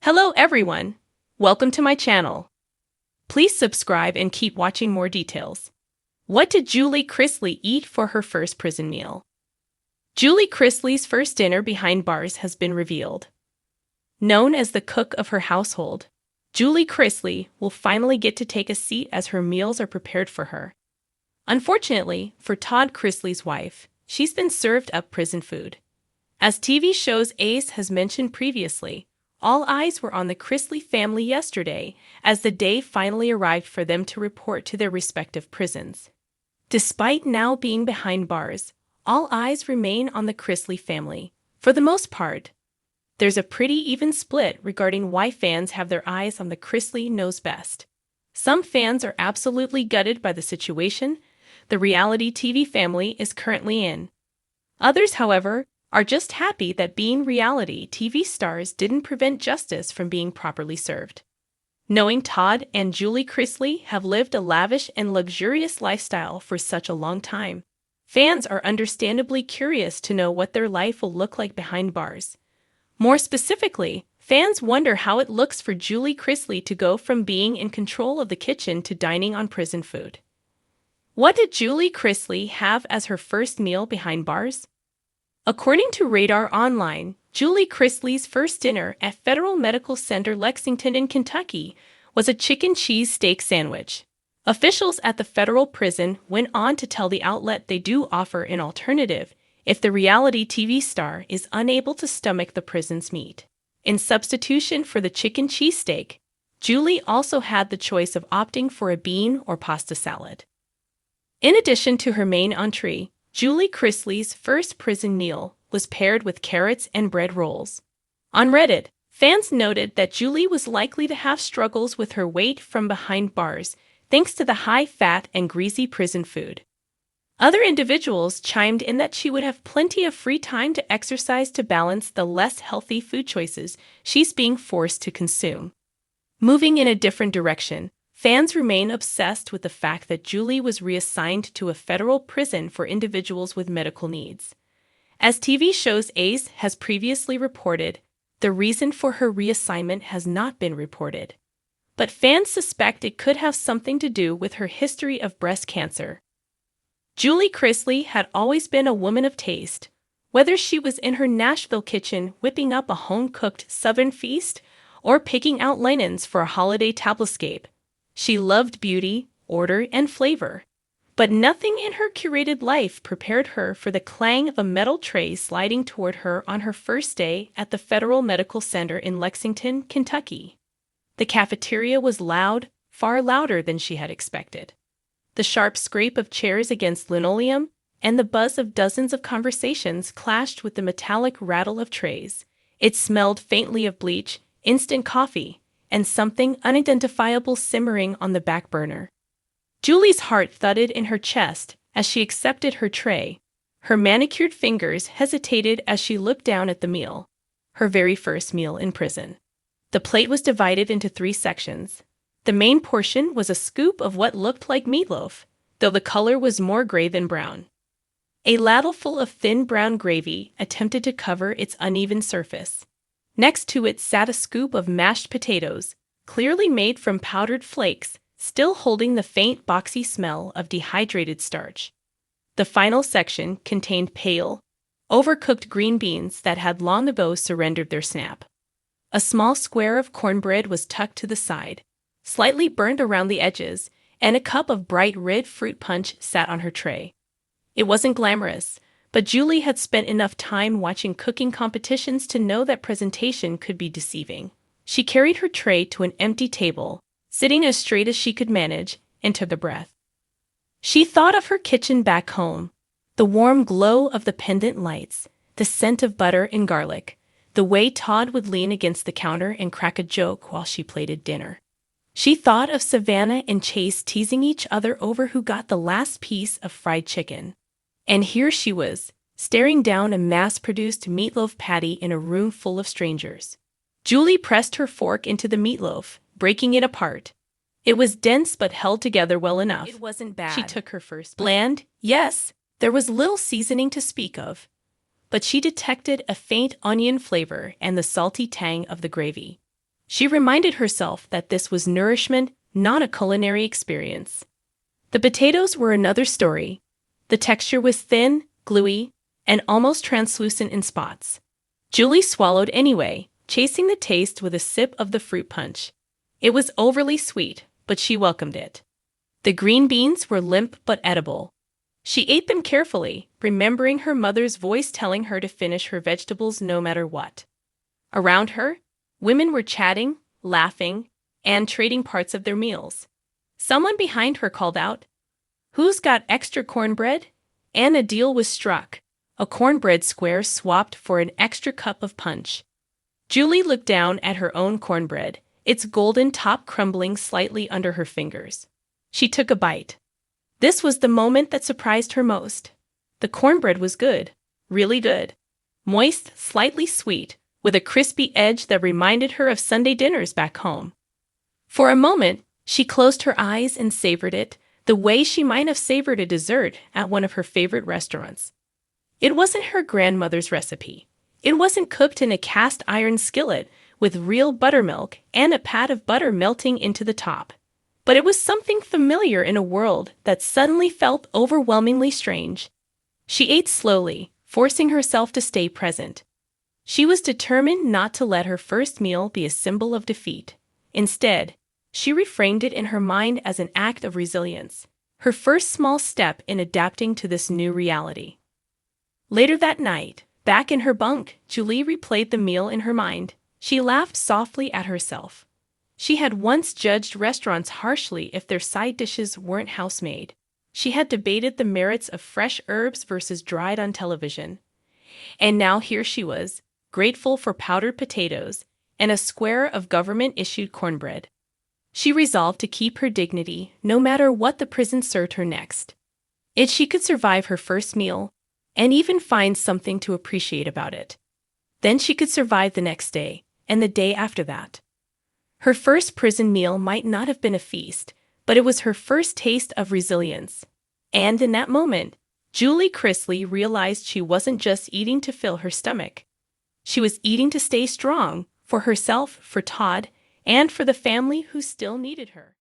Hello everyone! Welcome to my channel. Please subscribe and keep watching more details. What did Julie Chrisley eat for her first prison meal? Julie Chrisley's first dinner behind bars has been revealed. Known as the cook of her household, Julie Chrisley will finally get to take a seat as her meals are prepared for her. Unfortunately, for Todd Chrisley's wife, she's been served up prison food. As TV show's Ace has mentioned previously, all eyes were on the Chrisley family yesterday as the day finally arrived for them to report to their respective prisons. Despite now being behind bars, all eyes remain on the Chrisley family, for the most part. There's a pretty even split regarding why fans have their eyes on the Chrisley knows best. Some fans are absolutely gutted by the situation the reality TV family is currently in. Others, however, are just happy that being reality TV stars didn't prevent justice from being properly served. Knowing Todd and Julie Chrisley have lived a lavish and luxurious lifestyle for such a long time, fans are understandably curious to know what their life will look like behind bars. More specifically, fans wonder how it looks for Julie Chrisley to go from being in control of the kitchen to dining on prison food. What did Julie Chrisley have as her first meal behind bars? According to Radar Online, Julie Chrisley's first dinner at Federal Medical Center Lexington in Kentucky was a chicken cheese steak sandwich. Officials at the federal prison went on to tell the outlet they do offer an alternative if the reality TV star is unable to stomach the prison's meat. In substitution for the chicken cheese steak, Julie also had the choice of opting for a bean or pasta salad. In addition to her main entree, Julie Chrisley's first prison meal was paired with carrots and bread rolls. On Reddit, fans noted that Julie was likely to have struggles with her weight from behind bars thanks to the high-fat and greasy prison food. Other individuals chimed in that she would have plenty of free time to exercise to balance the less healthy food choices she's being forced to consume. Moving in a different direction, fans remain obsessed with the fact that Julie was reassigned to a federal prison for individuals with medical needs. As TV show's Ace has previously reported, the reason for her reassignment has not been reported. But fans suspect it could have something to do with her history of breast cancer. Julie Chrisley had always been a woman of taste. Whether she was in her Nashville kitchen whipping up a home-cooked Southern feast or picking out linens for a holiday tablescape, she loved beauty, order, and flavor. But nothing in her curated life prepared her for the clang of a metal tray sliding toward her on her first day at the Federal Medical Center in Lexington, Kentucky. The cafeteria was loud, far louder than she had expected. The sharp scrape of chairs against linoleum and the buzz of dozens of conversations clashed with the metallic rattle of trays. It smelled faintly of bleach, instant coffee, and something unidentifiable simmering on the back burner. Julie's heart thudded in her chest as she accepted her tray. Her manicured fingers hesitated as she looked down at the meal, her very first meal in prison. The plate was divided into 3 sections. The main portion was a scoop of what looked like meatloaf, though the color was more gray than brown. A ladleful of thin brown gravy attempted to cover its uneven surface. Next to it sat a scoop of mashed potatoes, clearly made from powdered flakes, still holding the faint boxy smell of dehydrated starch. The final section contained pale, overcooked green beans that had long ago surrendered their snap. A small square of cornbread was tucked to the side, slightly burnt around the edges, and a cup of bright red fruit punch sat on her tray. It wasn't glamorous, but Julie had spent enough time watching cooking competitions to know that presentation could be deceiving. She carried her tray to an empty table, sitting as straight as she could manage, and took a breath. She thought of her kitchen back home, the warm glow of the pendant lights, the scent of butter and garlic, the way Todd would lean against the counter and crack a joke while she plated dinner. She thought of Savannah and Chase teasing each other over who got the last piece of fried chicken. And here she was, staring down a mass-produced meatloaf patty in a room full of strangers. Julie pressed her fork into the meatloaf, breaking it apart. It was dense but held together well enough. It wasn't bad. She took her first bite. Bland, yes, there was little seasoning to speak of, but she detected a faint onion flavor and the salty tang of the gravy. She reminded herself that this was nourishment, not a culinary experience. The potatoes were another story. The texture was thin, gluey, and almost translucent in spots. Julie swallowed anyway, chasing the taste with a sip of the fruit punch. It was overly sweet, but she welcomed it. The green beans were limp but edible. She ate them carefully, remembering her mother's voice telling her to finish her vegetables no matter what. Around her, women were chatting, laughing, and trading parts of their meals. Someone behind her called out, "Who's got extra cornbread?" And a deal was struck. A cornbread square swapped for an extra cup of punch. Julie looked down at her own cornbread, its golden top crumbling slightly under her fingers. She took a bite. This was the moment that surprised her most. The cornbread was good, really good. Moist, slightly sweet, with a crispy edge that reminded her of Sunday dinners back home. For a moment, she closed her eyes and savored it, the way she might have savored a dessert at one of her favorite restaurants. It wasn't her grandmother's recipe. It wasn't cooked in a cast iron skillet with real buttermilk and a pat of butter melting into the top. But it was something familiar in a world that suddenly felt overwhelmingly strange. She ate slowly, forcing herself to stay present. She was determined not to let her first meal be a symbol of defeat. Instead, she reframed it in her mind as an act of resilience, her first small step in adapting to this new reality. Later that night, back in her bunk, Julie replayed the meal in her mind. She laughed softly at herself. She had once judged restaurants harshly if their side dishes weren't house-made. She had debated the merits of fresh herbs versus dried on television. And now here she was, grateful for powdered potatoes and a square of government-issued cornbread. She resolved to keep her dignity no matter what the prison served her next. If she could survive her first meal, and even find something to appreciate about it, then she could survive the next day, and the day after that. Her first prison meal might not have been a feast, but it was her first taste of resilience. And in that moment, Julie Chrisley realized she wasn't just eating to fill her stomach. She was eating to stay strong, for herself, for Todd, and for the family who still needed her.